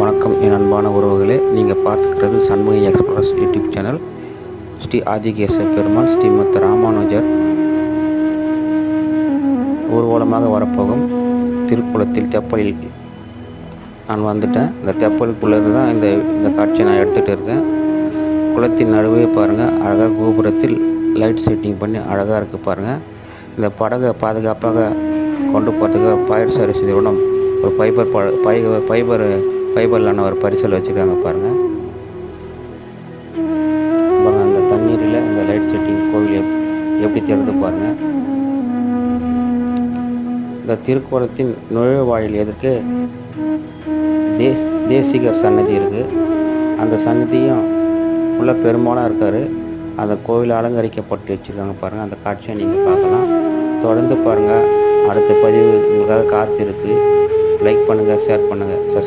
வணக்கம் என் அன்பான உறவுகளே, நீங்கள் பார்த்துக்கிறது Shanmugi express YouTube channel. Sri Adikesa Perumal Srimad Ramanujar ஊர்வலமாக வரப்போகும் திருக்குளத்தில் தெப்பலில் நான் வந்துட்டேன். இந்த தெப்பலுக்குள்ளேருந்து தான் இந்த காட்சியை நான் எடுத்துகிட்டு இருக்கேன். குளத்தின் நடுவே பாருங்கள், அழகாக கோபுரத்தில் லைட் செட்டிங் பண்ணி அழகாக இருக்குது பாருங்கள். இந்த படகை பாதுகாப்பாக கொண்டு போகிறதுக்கு ஃபயர் சர்வீஸ் நிறுவனம் ஒரு ஃபைபர்லான ஒரு பரிசல் வச்சுருக்காங்க பாருங்கள். அந்த தண்ணீரில் இந்த லைட் செட்டிங் கோவில் எப்படி திறந்து பாருங்கள். இந்த திருக்கோலத்தின் நுழைவாயில் எதற்கு தேசிகர் சன்னதி இருக்குது. அந்த சன்னதியும் உள்ள பெருமாளாக இருக்கார். அந்த கோவில் அலங்கரிக்கப்பட்டு வச்சுருக்காங்க பாருங்கள். அந்த காட்சியை நீங்கள் பார்க்கலாம். தொடர்ந்து பாருங்கள். அடுத்த பதிவு உங்களுக்காக காத்திருக்கு. லைக் பண்ணுங்கள், ஷேர் பண்ணுங்கள்.